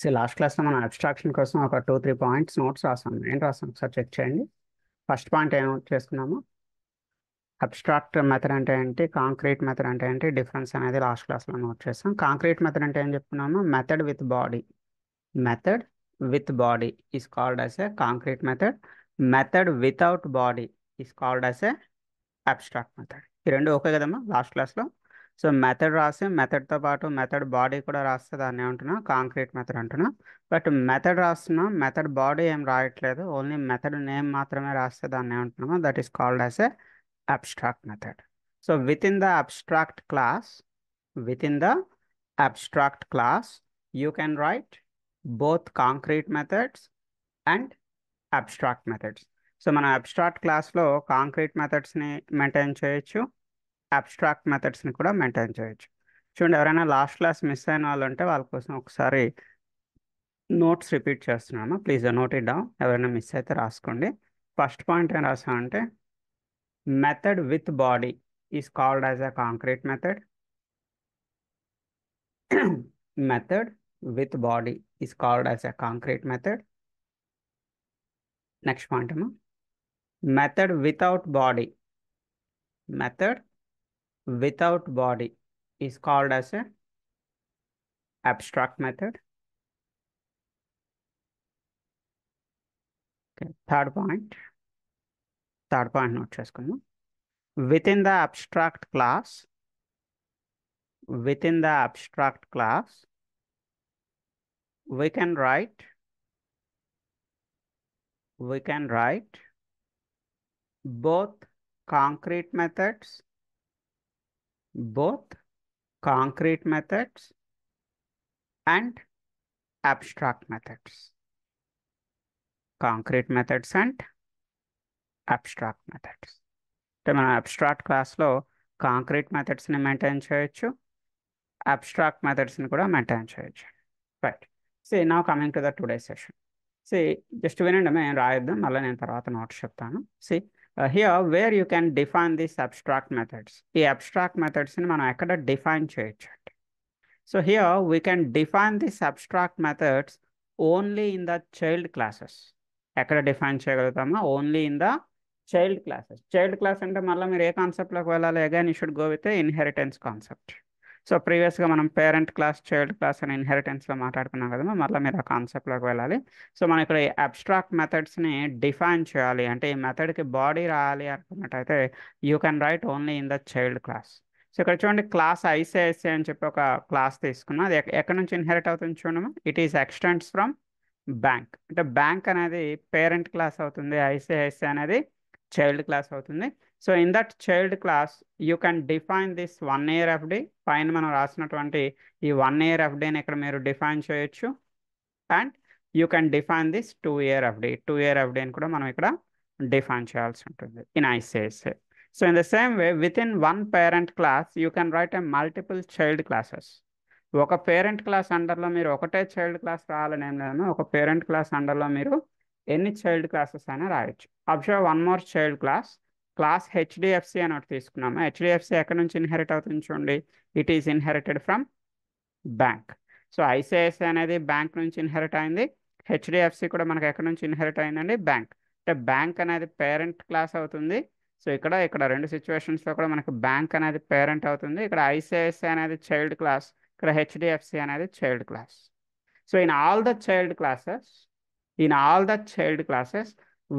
So last క్లాస్లో మనం abstraction కోసం ఒక 2-3 పాయింట్స్ నోట్స్ రాసాం. ఏంటి రాసాం ఒకసారి చెక్ చేయండి. ఫస్ట్ పాయింట్ ఏం నోట్ చేసుకున్నాము? అబ్స్ట్రాక్ట్ మెథడ్ అంటే ఏంటి, కాంక్రీట్ మెథడ్ అంటే ఏంటి, డిఫరెన్స్ అనేది లాస్ట్ క్లాస్లో నోట్ చేస్తాం. కాంక్రీట్ మెథడ్ అంటే ఏం చెప్పుకున్నాము? Method with body. Method with body is called as a concrete method. Method without body is called as A abstract method. ఈ రెండు ఓకే కదమ్మా లాస్ట్ క్లాస్లో? సో మెథడ్ రాసి మెథడ్తో పాటు మెథడ్ బాడీ కూడా రాస్తే దాన్ని ఏమంటున్నా, కాంక్రీట్ మెథడ్ అంటున్నా. బట్ మెథడ్ రాస్తున్నా, మెథడ్ బాడీ ఏం రాయట్లేదు, ఓన్లీ మెథడ్ నేమ్ మాత్రమే రాస్తే దాన్ని ఏమంటున్నామో that is called as a abstract method. So within the abstract class, you can write both concrete methods and abstract methods. So మన abstract class లో concrete methods ని maintain చేయొచ్చు, abstract methods ని కూడా మెయింటైన్ చేయొచ్చు. చూడండి, ఎవరైనా లాస్ట్ క్లాస్ మిస్ అయిన వాళ్ళు ఉంటే వాళ్ళ కోసం ఒకసారి నోట్స్ రిపీట్ చేస్తున్నాను. Please note it down. ఎవరైనా మిస్ అయితే రాసుకోండి. ఫస్ట్ పాయింట్ ఏం రాసామంటే, method with body is called as a concrete method. Method with body is called as a concrete method. Next point, method without body. Method without body is called as a abstract method. Okay, third point note చేసుకుందాం. Within the abstract class, we can write both concrete methods and abstract methods. Concrete methods and abstract methods. అంటే మనం abstract క్లాస్లో concrete మెథడ్స్ని maintain చేయొచ్చు, abstract మెథడ్స్ని కూడా maintain చేయొచ్చు. Right. See now coming to the today session. See just వినండి, మేము రాయొద్దాం, మళ్ళీ నేను తర్వాత నోట్స్ చెప్తాను. See here where you can define this abstract methods. ఈ అబ్స్ట్రాక్ట్ మెథడ్స్ని మనం ఎక్కడ డిఫైన్ చేయొచ్చు అంటే, so here we can define this abstract methods only in the child classes. ఎక్కడ డిఫైన్ చేయగలుగుతామో? Only in the child classes. Child class అంటే మళ్ళీ మీరు ఏ కాన్సెప్ట్లోకి వెళ్ళాలి? Again you should go with inheritance concept. So ప్రీవియస్గా మనం పేరెంట్ క్లాస్, చైల్డ్ క్లాస్ అని ఇన్హెరిటెన్స్లో మాట్లాడుకున్నాం కదా, మళ్ళీ మీరు ఆ కాన్సెప్ట్లోకి వెళ్ళాలి. సో మనం ఇక్కడ ఈ అబ్స్ట్రాక్ట్ మెథడ్స్ని డిఫైన్ చేయాలి అంటే, ఈ మెథడ్కి బాడీ రాయాలి అనుకున్నట్టయితే you can write only in the child class. So ఇక్కడ చూడండి, క్లాస్ ఐసిఐసి అని చెప్పి ఒక క్లాస్ తీసుకున్నాం. అది ఎక్కడి నుంచి ఇన్హెరిట్ అవుతుంది చూడమా? It is extends from bank. అంటే బ్యాంక్ అనేది పేరెంట్ క్లాస్ అవుతుంది, ఐసిఐసి అనేది చైల్డ్ క్లాస్ అవుతుంది. So in that child class you can define this 1 year FD. పైన మనం రాసినటువంటి ఈ 1 year FDని ఇక్కడ మీరు డిఫైన్ చేయొచ్చు. And you can define this 2 year FD. 2 year FDని కూడా మనం ఇక్కడ డిఫైన్ చేయాల్సి ఉంటుంది in ICICI. So in the same way with in one parent class you can right a multiple child classes. ఒక పేరెంట్ క్లాస్ అండర్లో మీరు ఒకటే child class రాయాలని ఏం లేదన్నా, ఒక పేరెంట్ క్లాస్ అండర్లో మీరు ఎన్ని చైల్డ్ క్లాసెస్ అయినా రాయొచ్చు. Observe one more child class HDFC అని ఒకటి తీసుకున్నాము. హెచ్డిఎఫ్సి ఎక్కడి నుంచి ఇన్హెరిట్ అవుతుంది చూడండి? It is inherited from bank. So ICICI అనేది బ్యాంక్ నుంచి ఇన్హెరిట్ అయింది, హెచ్డిఎఫ్సి కూడా మనకి ఎక్కడి నుంచి ఇన్హెరిట్ అయిందండి? బ్యాంక్. అంటే బ్యాంక్ అనేది పేరెంట్ క్లాస్ అవుతుంది. సో ఇక్కడ రెండు సిచ్యువేషన్స్లో కూడా మనకి బ్యాంక్ అనేది పేరెంట్ అవుతుంది, ఇక్కడ ఐసిఐసి అనేది చైల్డ్ క్లాస్, ఇక్కడ హెచ్డిఎఫ్సి అనేది child class. So in all the child classes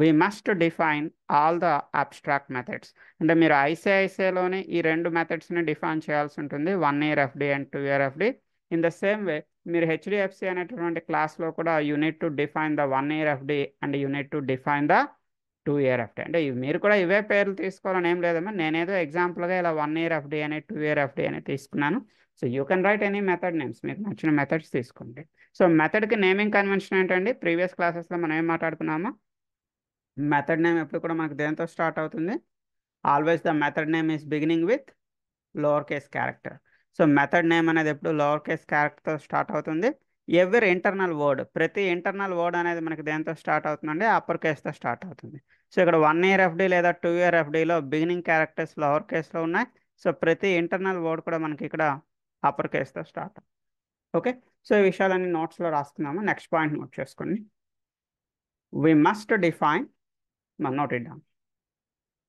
we must define all the abstract methods. అంటే మీరు ఐసిఐసిలోనే ఈ రెండు మెథడ్స్ని డిఫైన్ చేయాల్సి ఉంటుంది, 1 year FD and 2 year FD. In the same way మీరు హెచ్డిఎఫ్సి అనేటువంటి క్లాస్లో కూడా unit to define the 1 year FD and unit to define the 2 year FD. అంటే మీరు కూడా ఇవే పేర్లు తీసుకోవాలని ఏం లేదమ్మా, నేనేదో ఎగ్జాంపుల్గా ఇలా 1 year FD అని 2 year FD అని తీసుకున్నాను. So you can right any method names, మీకు నచ్చిన మెథడ్స్ తీసుకోండి. సో మెథడ్కి నేమింగ్ కన్వెన్షన్ ఏంటండి? ప్రీవియస్ క్లాసెస్లో మనం ఏం మాట్లాడుకున్నామో, మెథడ్ నేమ్ ఎప్పుడు కూడా మనకు దేంతో స్టార్ట్ అవుతుంది? Always the method name is beginning with lower case character. So method name అనేది ఎప్పుడు లోవర్ కేస్ క్యారెక్టర్తో స్టార్ట్ అవుతుంది. ఎవరి ఇంటర్నల్ వర్డ్, ప్రతి ఇంటర్నల్ వర్డ్ అనేది మనకి దేంతో స్టార్ట్ అవుతుందండి? అప్పర్ కేస్తో స్టార్ట్ అవుతుంది. సో ఇక్కడ 1 year FD లేదా 2 year FDలో బిగినింగ్ క్యారెక్టర్స్ లోవర్ కేస్లో ఉన్నాయి. సో ప్రతి ఇంటర్నల్ వర్డ్ కూడా మనకి ఇక్కడ అప్పర్ కేస్తో స్టార్ట్ అవుతుంది. ఓకే, సో ఈ విషయాలన్నీ నోట్స్లో రాసుకుందాము. నెక్స్ట్ పాయింట్ నోట్ చేసుకోండి. We must define, note it down.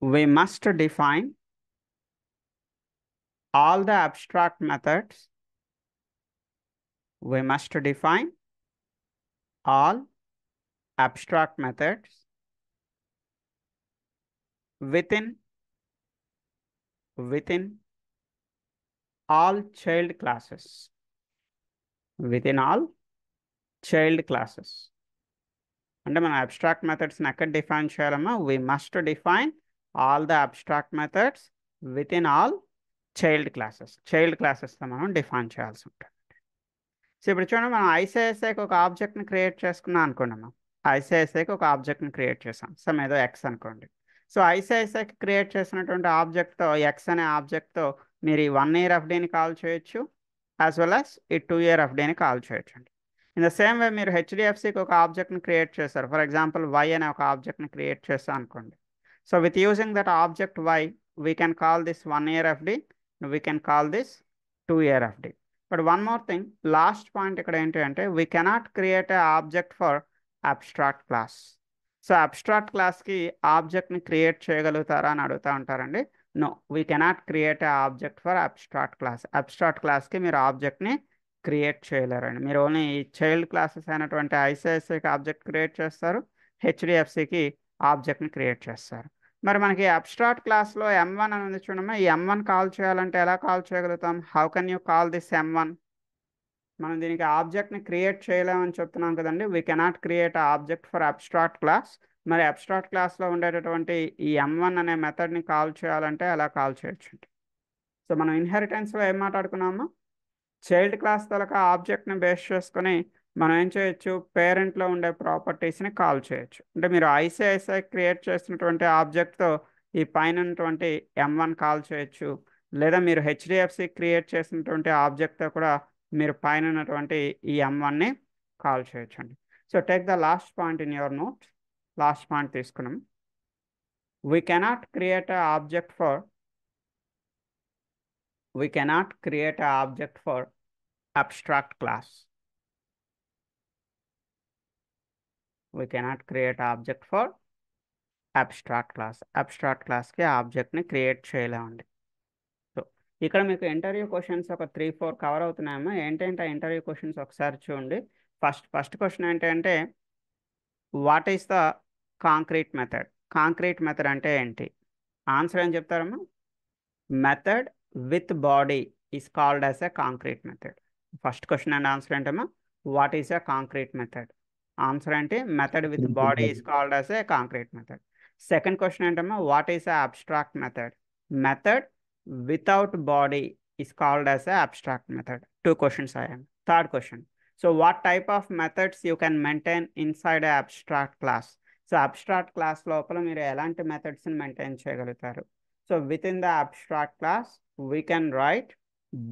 We must define all the abstract methods. We must define all abstract methods within all child classes. Within all child classes. అంటే మనం abstract మెథడ్స్ని ఎక్కడ define చేయాలమ్మా? We must define all the abstract methods within all child classes. Child క్లాసెస్తో మనం define చేయాల్సి ఉంటుంది. So ఇప్పుడు చూడండి, మనం ఐసిఐసిఐకి ఒక ఆబ్జెక్ట్ని క్రియేట్ చేసుకున్నాం అనుకోండి. మనం ఐసిఐసిఐకి ఒక ఆబ్జెక్ట్ని క్రియేట్ చేసాం, సమ్ ఏదో ఎక్స్ అనుకోండి. సో ఐసిఐసిఐకి క్రియేట్ చేసినటువంటి ఆబ్జెక్ట్తో, ఎక్స్ అనే ఆబ్జెక్ట్తో మీరు ఈ 1 year FDని కాల్ చేయొచ్చు, యాజ్ వెల్ యాజ్ ఈ 2 year FDని కాల్ చేయొచ్చు అండి. ఇన్ ద సేమ్ వే మీరు హెచ్డిఎఫ్సికి ఒక ఆబ్జెక్ట్ని క్రియేట్ చేశారు. ఫర్ ఎగ్జాంపుల్ వై అనే ఒక ఆబ్జెక్ట్ని క్రియేట్ చేస్తాం అనుకోండి. So with using that object Y, we can call this 1 year FD, we can call this 2 year FD. But one more thing, last point ఇక్కడ ఏంటి అంటే, we cannot create a object for abstract class. So abstract క్లాస్కి ఆబ్జెక్ట్ని create చేయగలుగుతారా అని అడుగుతూ ఉంటారండి. No, we cannot create a object for abstract class. Abstract క్లాస్కి మీరు ఆబ్జెక్ట్ని క్రియేట్ చేయలేరండి. మీరు ఓన్లీ చైల్డ్ క్లాసెస్ అయినటువంటి ఐసిఐసిఐకి ఆబ్జెక్ట్ క్రియేట్ చేస్తారు, హెచ్డిఎఫ్సికి ఆబ్జెక్ట్ని క్రియేట్ చేస్తారు. మరి మనకి అబ్స్ట్రాక్ట్ క్లాస్లో M1 అని ఉంది చూడమ్మా. ఈ M1 కాల్ చేయాలంటే ఎలా కాల్ చేయగలుగుతాం? How can you call this M1? మనం దీనికి ఆబ్జెక్ట్ని క్రియేట్ చేయలేమని చెప్తున్నాం కదండి. We cannot create object for abstract class. మరి అబ్స్ట్రాక్ట్ క్లాస్లో ఉండేటటువంటి ఈ M1 అనే మెథడ్ని కాల్ చేయాలంటే ఎలా కాల్ చేయొచ్చు? సో మనం ఇన్హెరిటెన్స్లో ఏం మాట్లాడుకున్నామా? చైల్డ్ క్లాస్ తలక ఆబ్జెక్ట్ని బేస్ చేసుకొని మనం ఏం చేయొచ్చు? పేరెంట్లో ఉండే ప్రాపర్టీస్ని కాల్ చేయొచ్చు. అంటే మీరు ఐసిఐసిఐ క్రియేట్ చేసినటువంటి ఆబ్జెక్ట్తో ఈ పైన ఉన్నటువంటి M1 కాల్ చేయొచ్చు, లేదా మీరు హెచ్డిఎఫ్సి క్రియేట్ చేసినటువంటి ఆబ్జెక్ట్తో కూడా మీరు పైన ఉన్నటువంటి ఈ M1ని కాల్ చేయొచ్చు అండి. So take the last point in your note. Last point తీసుకున్నాం. We cannot create a object for abstract class. We cannot create object for abstract class. abstract class కి ఆబ్జెక్ట్ని క్రియేట్ చేయలేమండి. సో ఇక్కడ మీకు ఇంటర్వ్యూ క్వశ్చన్స్ ఒక 3-4 cover అవుతున్నాయమ్మా. ఏంటంటే interview questions ఒకసారి చూడండి. First question ఏంటంటే, what is the concrete method? Concrete method అంటే ఏంటి? ఆన్సర్ ఏం చెప్తారమ్మా? Method with body is called as a concrete method. First question and answer ఏంటమ్మా? What is a concrete method? Answer ఏంటి? Method with body is called as a concrete method. Second question ఏంటమ్మా? What is a abstract method? Method without body is called as a abstract method. 2 questions అయ్యాయి. Third question, so what type of methods you can maintain inside a abstract class? So abstract class లోపల మీరు ఎలాంటి మెథడ్స్ని maintain చేయగలుగుతారు? So with in the abstract class we can write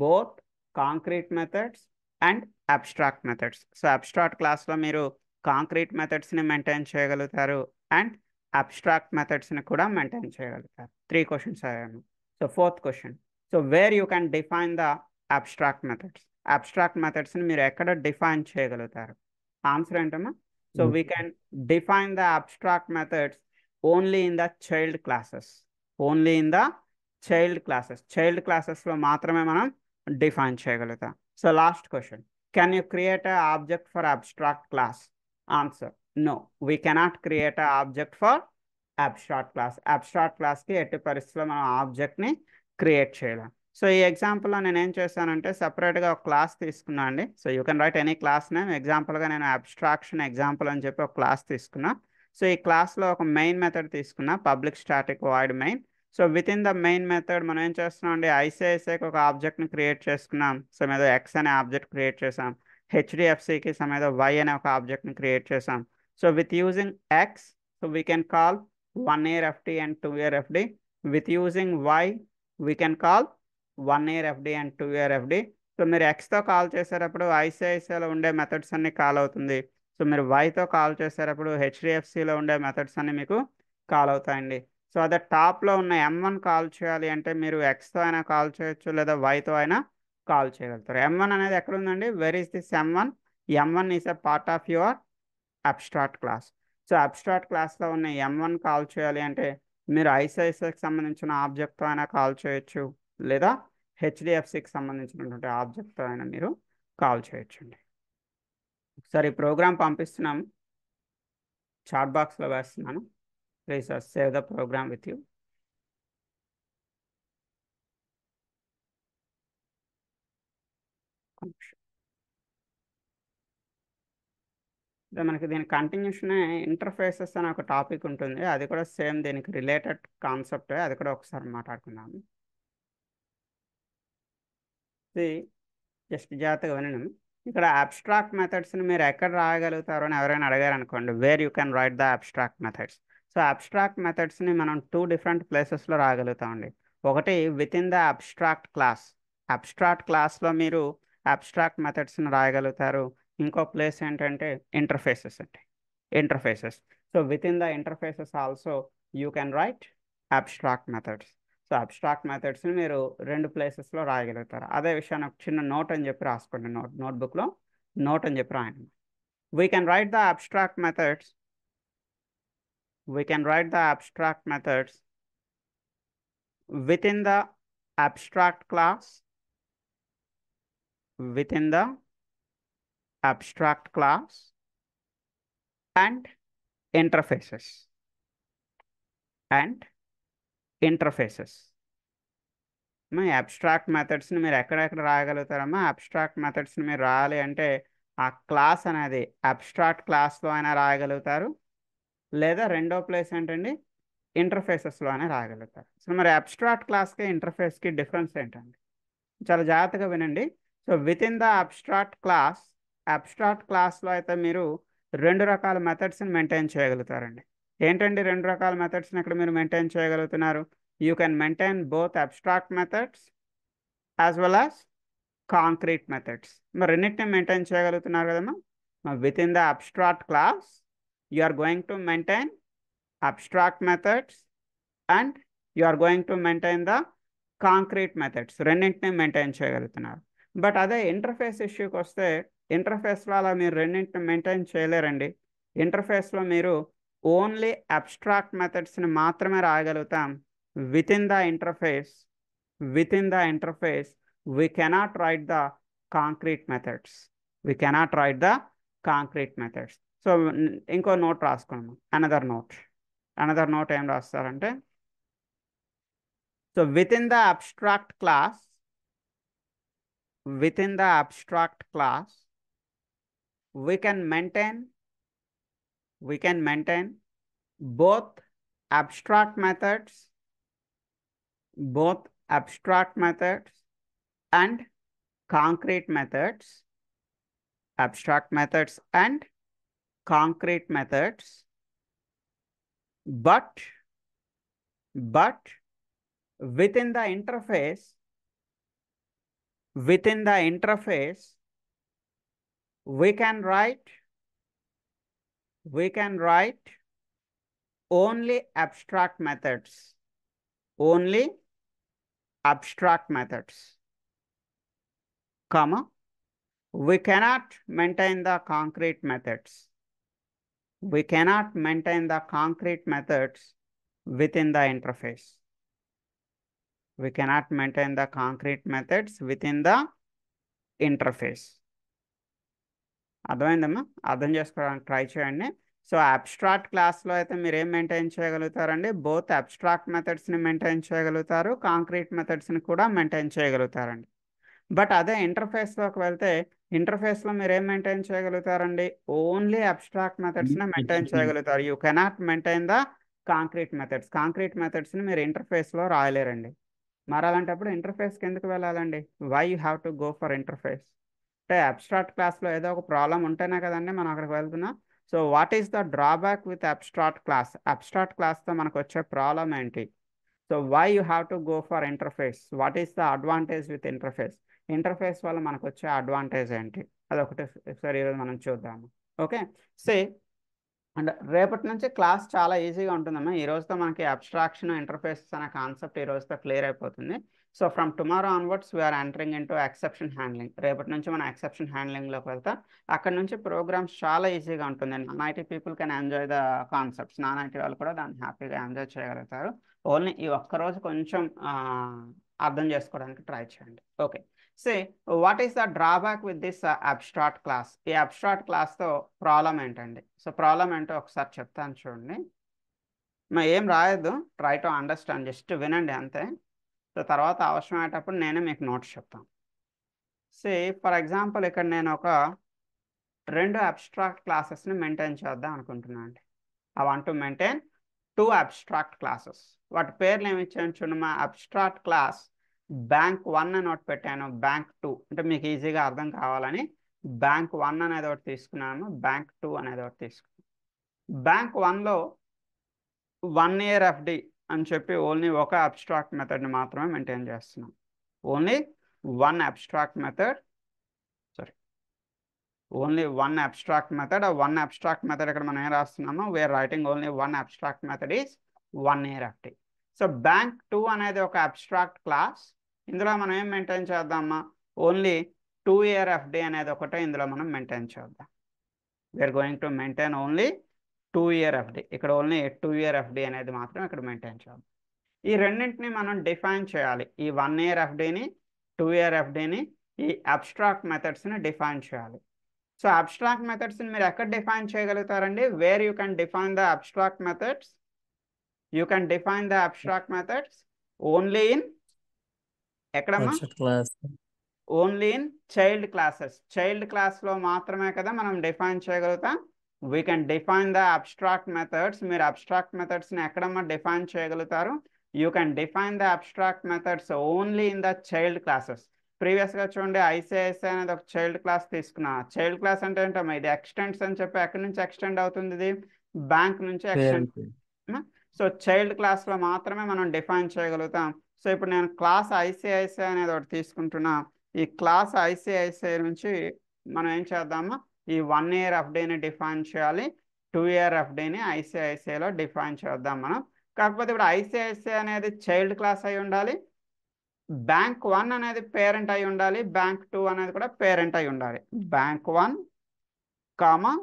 both concrete methods and abstract methods. So abstract క్లాస్లో మీరు concrete మెథడ్స్ని maintain చేయగలుగుతారు and abstract మెథడ్స్ని కూడా మెయింటైన్ చేయగలుగుతారు. 3 questions అయ్యాను. So fourth question, so where you can define the abstract methods? Abstract మెథడ్స్ని మీరు ఎక్కడ డిఫైన్ చేయగలుగుతారు? ఆన్సర్ ఏంటమ్మా? So we can define the abstract methods only in the child classes. Only in the child classes. Child క్లాసెస్లో మాత్రమే మనం define చేయగలుగుతాం. So last question, can you create a object for abstract class? Answer, no, we cannot create a object for abstract class. Abstract క్లాస్కి ఎట్టి పరిస్థితుల్లో మనం ఆబ్జెక్ట్ని create చేయలేం. So ఈ ఎగ్జాంపుల్లో నేను ఏం చేశానంటే, సపరేట్గా ఒక క్లాస్ తీసుకున్నా అండి. So you can right any class name. ఎగ్జాంపుల్గా నేను అబ్స్ట్రాక్షన్ ఎగ్జాంపుల్ అని చెప్పి ఒక క్లాస్ తీసుకున్నా. సో ఈ క్లాస్లో ఒక మెయిన్ మెథడ్ తీసుకున్నా, public static void main. So with in the main method మనం ఏం చేస్తున్నాం అండి, ఐసిఐసిఐకి ఒక ఆబ్జెక్ట్ని క్రియేట్ చేసుకున్నాం. సో మీద ఎక్స్ అనే ఆబ్జెక్ట్ క్రియేట్ చేసాం. హెచ్డిఎఫ్సికి సమేత వై అనే ఒక ఆబ్జెక్ట్ని క్రియేట్ చేసాం. So with using X, so we can call 1 year FD and 2 year FD. With using y, we can call 1 year FD and 2 year FD. So మీరు ఎక్స్తో call చేసేటప్పుడు ఐసిఐసిఐలో ఉండే methods అన్ని call అవుతుంది. సో మీరు వైతో కాల్ చేసేటప్పుడు హెచ్డిఎఫ్సిలో ఉండే methods అన్ని మీకు కాల్ అవుతాయండి. సో అదే టాప్లో ఉన్న M1 కాల్ చేయాలి అంటే మీరు ఎక్స్తో అయినా కాల్ చేయొచ్చు, లేదా వైతో అయినా కాల్ చేయగలుగుతారు. M1 అనేది ఎక్కడ ఉందండి? Where is this M1? M1 is a part of your abstract class. So abstract క్లాస్లో ఉన్న M1 కాల్ చేయాలి అంటే మీరు ఐసిఐసిఐకి సంబంధించిన ఆబ్జెక్ట్తో అయినా కాల్ చేయొచ్చు, లేదా హెచ్డిఎఫ్సికి సంబంధించినటువంటి ఆబ్జెక్ట్తో అయినా మీరు కాల్ చేయొచ్చండి. సరే, ప్రోగ్రామ్ పంపిస్తున్నాము, చాట్ బాక్స్లో వేస్తున్నాను. Please save the program with you. మనకి దీని కంటిన్యూషన్ ఇంటర్ఫేసెస్ అనే ఒక టాపిక్ ఉంటుంది, అది కూడా సేమ్ దీనికి రిలేటెడ్ కాన్సెప్ట్, అది కూడా ఒకసారి మాట్లాడుకుందాము. ఇది జస్ట్ జాగ్రత్తగా వినండి. ఇక్కడ అబ్స్ట్రాక్ట్ మెథడ్స్ని మీరు ఎక్కడ రాయగలుగుతారు అని ఎవరైనా అడిగారు అనుకోండి, where you can write the abstract methods. So abstract మెథడ్స్ని మనం 2 డిఫరెంట్ ప్లేసెస్లో రాయగలుగుతామండి. ఒకటి with in the abstract class. Abstract క్లాస్లో మీరు అబ్స్ట్రాక్ట్ మెథడ్స్ని రాయగలుగుతారు. ఇంకో ప్లేస్ ఏంటంటే ఇంటర్ఫేసెస్ అండి, interfaces. So with in the interfaces also you can write abstract methods. So abstract మెథడ్స్ని మీరు 2 ప్లేసెస్లో రాయగలుగుతారు. అదే విషయాన్ని ఒక చిన్న నోట్ అని చెప్పి రాసుకోండి, నోట్బుక్లో నోట్ అని చెప్పి రాయండి. We can write the abstract methods, we can write the abstract methods within the abstract class, within the abstract class and interfaces, and interfaces. మా అబ్స్ట్రాక్ట్ మెథడ్స్ని మీరు ఎక్కడెక్కడ రాయగలుగుతారమ్మా? అబ్స్ట్రాక్ట్ మెథడ్స్ని మీరు రాయాలి అంటే ఆ క్లాస్ అనేది అబ్స్ట్రాక్ట్ క్లాస్లో అయినా రాయగలుగుతారు, లేదా రెండో ప్లేస్ ఏంటండి, ఇంటర్ఫేసెస్లో అయినా రాయగలుగుతారు. సో మరి అబ్స్ట్రాక్ట్ క్లాస్కి ఇంటర్ఫేస్కి డిఫరెన్స్ ఏంటండి? చాలా జాగ్రత్తగా వినండి. So with in the abstract class, abstract క్లాస్లో అయితే మీరు 2 రకాల మెథడ్స్ని మెయింటైన్ చేయగలుగుతారండి. ఏంటండి 2 రకాల మెథడ్స్ని ఇక్కడ మీరు మెయింటైన్ చేయగలుగుతున్నారు? You can maintain both abstract methods as well as concrete methods. మరి రెండింటిని మెయింటైన్ చేయగలుగుతున్నారు కదమ్మా. With in the abstract class you are going to maintain abstract methods and you are going to maintain the concrete methods. రెండింటిని maintain చేయగలుగుతున్నారు. But అదే interface ఇష్యూకి వస్తే ఇంటర్ఫేస్లో అలా మీరు రెండింటిని మెయింటైన్ చేయలేరండి. ఇంటర్ఫేస్లో మీరు ఓన్లీ అబ్స్ట్రాక్ట్ మెథడ్స్ని మాత్రమే రాయగలుగుతాం. With in the interface, with in the interface we cannot write the concrete methods, we cannot write the concrete methods. So ఇంకో నోట్ రాసుకున్నాము, అనదర్ నోట్ ఏం రాస్తారంటే, so within the abstract class, within the abstract class, we can maintain both abstract methods, and concrete methods, abstract methods and concrete methods, but within the interface, we can write only abstract methods, comma, we cannot maintain the concrete methods, within the interface. We cannot maintain the concrete methods within the interface. అర్థమైందమ్మా? అర్థం చేసుకోవడానికి try చేయండి. So abstract క్లాస్లో అయితే మీరు ఏం maintain చేయగలుగుతారండి? Both abstract మెథడ్స్ని maintain చేయగలుగుతారు, కాంక్రీట్ మెథడ్స్ని కూడా మెయింటైన్ చేయగలుగుతారండి. బట్ అదే ఇంటర్ఫేస్లోకి వెళ్తే ఇంటర్ఫేస్లో మీరు ఏం మెయింటైన్ చేయగలుగుతారండి? ఓన్లీ అబ్స్ట్రాక్ట్ మెథడ్స్ని మెయింటైన్ చేయగలుగుతారు. You cannot maintain the concrete మెథడ్స్ని మీరు ఇంటర్ఫేస్లో రాయలేరండి. మరి అలాంటప్పుడు ఇంటర్ఫేస్కి ఎందుకు వెళ్ళాలండి? Why you have to go for interface? అంటే అబ్స్ట్రాక్ట్ క్లాస్లో ఏదో ఒక ప్రాబ్లం ఉంటేనే కదండి మనం అక్కడికి వెళ్తున్నాం. So what is the drawback with abstract class? Abstract క్లాస్తో మనకు వచ్చే ప్రాబ్లం ఏంటి? So why you have to go for interface? What is the advantage with interface? Interface వల్ల మనకు వచ్చే అడ్వాంటేజ్ ఏంటి? అదొకటి ఒకసారి ఈరోజు మనం చూద్దాము. ఓకే, సే అండ్ రేపటి నుంచి క్లాస్ చాలా ఈజీగా ఉంటుందమ్మా. ఈ రోజుతో మనకి అబ్స్ట్రాక్షన్ ఇంటర్ఫేసెస్ అనే కాన్సెప్ట్ ఈ రోజుతో క్లియర్ అయిపోతుంది. So from tomorrow onwards we are entering into exception handling. రేపటి నుంచి మనం ఎక్సెప్షన్ హ్యాండ్లింగ్లోకి వెళ్తాం. అక్కడ నుంచి ప్రోగ్రామ్స్ చాలా ఈజీగా ఉంటుంది. Non IT people can enjoy the concepts. Non IT వాళ్ళు కూడా దాన్ని హ్యాపీగా ఎంజాయ్ చేయగలుగుతారు. ఓన్లీ ఈ ఒక్కరోజు కొంచెం అర్థం చేసుకోవడానికి ట్రై చేయండి. Okay, say what is the drawback with this abstract class? ఈ అబ్స్ట్రాక్ట్ క్లాస్తో ప్రాబ్లం ఏంటండి? సో ప్రాబ్లం ఏంటో ఒకసారి చెప్తాను చూడండి. ఏం రాయొద్దు, ట్రై టు అండర్స్టాండ్, జస్ట్ వినండి అంతే. సో తర్వాత అవసరమయ్యేటప్పుడు నేనే మీకు నోట్స్ చెప్తాను. సే ఫర్ ఎగ్జాంపుల్ ఇక్కడ నేను ఒక 2 అబ్స్ట్రాక్ట్ క్లాసెస్ని మెయింటైన్ చేద్దాం అనుకుంటున్నాను అండి. I want to maintain 2 abstract classes. వాటి పేర్లు ఏమి ఇచ్చాను చూడండి. మా అబ్స్ట్రాక్ట్ క్లాస్ బ్యాంక్ 1 అని ఒకటి పెట్టాను, బ్యాంక్ 2 అంటే మీకు ఈజీగా అర్థం కావాలని బ్యాంక్ 1 అనేది ఒకటి తీసుకున్నాను, బ్యాంక్ 2 అనేది ఒకటి తీసుకున్నాను. బ్యాంక్ 1లో 1 year FD అని చెప్పి ఓన్లీ ఒక అబ్స్ట్రాక్ట్ మెథడ్ని మాత్రమే మెయింటైన్ చేస్తున్నాం. Only one abstract method, only one abstract method. ఆ వన్ అబ్స్ట్రాక్ట్ మెథడ్ ఇక్కడ మనం ఏం రాస్తున్నామో we are writing only one abstract method is 1 year FD. So bank 2 అనేది ఒక అబ్స్ట్రాక్ట్ క్లాస్. ఇందులో మనం ఏం మెయింటైన్ చేద్దామా? ఓన్లీ 2 year FD అనేది ఒకటే ఇందులో మనం మెయింటైన్ చేద్దాం. We are going to maintain only 2 year FD. ఇక్కడ ఓన్లీ 2 year FD అనేది మాత్రం ఇక్కడ మెయింటైన్ చేద్దాం. ఈ రెండింటిని మనం డిఫైన్ చేయాలి. ఈ 1 year FDని, 2 year FDని, ఈ అబ్స్ట్రాక్ట్ మెథడ్స్ని డిఫైన్ చేయాలి. సో అబ్స్ట్రాక్ట్ మెథడ్స్ని మీరు ఎక్కడ డిఫైన్ చేయగలుగుతారండి? Where you can define the abstract methods? You can define the abstract methods only in ఎక్కడమ్మా? Only in child classes. Child క్లాస్లో మాత్రమే కదా మనం డిఫైన్ చేయగలుగుతాం. We can define the abstract methods. మీరు అబ్స్ట్రాక్ట్ మెథడ్స్ని ఎక్కడమ్మా డిఫైన్ చేయగలుగుతారు? You can define the abstract methods only in the child classes. ప్రీవియస్గా చూడండి, ఐసిఐసిఐ అనేది ఒక చైల్డ్ క్లాస్ తీసుకున్నా. చైల్డ్ క్లాస్ అంటే ఏంటమ్మా? ఇది ఎక్స్టెండ్స్ అని చెప్పి ఎక్కడి నుంచి ఎక్స్టెండ్ అవుతుంది? ఇది బ్యాంక్ నుంచి ఎక్స్టెండ్. సో చైల్డ్ క్లాస్లో మాత్రమే మనం డిఫైన్ చేయగలుగుతాం. సో ఇప్పుడు నేను క్లాస్ ఐసిఐసిఐ అనేది ఒకటి తీసుకుంటున్నా. ఈ క్లాస్ ఐసిఐసిఐ నుంచి మనం ఏం చేద్దామా? ఈ 1 year FDని డిఫైన్ చేయాలి, 2 year FDని ఐసిఐసిఐలో డిఫైన్ చేద్దాం మనం. కాకపోతే ఇప్పుడు ఐసిఐసిఐ అనేది చైల్డ్ క్లాస్ అయి ఉండాలి, బ్యాంక్ 1 అనేది పేరెంట్ అయి ఉండాలి, బ్యాంక్ 2 అనేది కూడా పేరెంట్ అయి ఉండాలి. బ్యాంక్ 1 కామా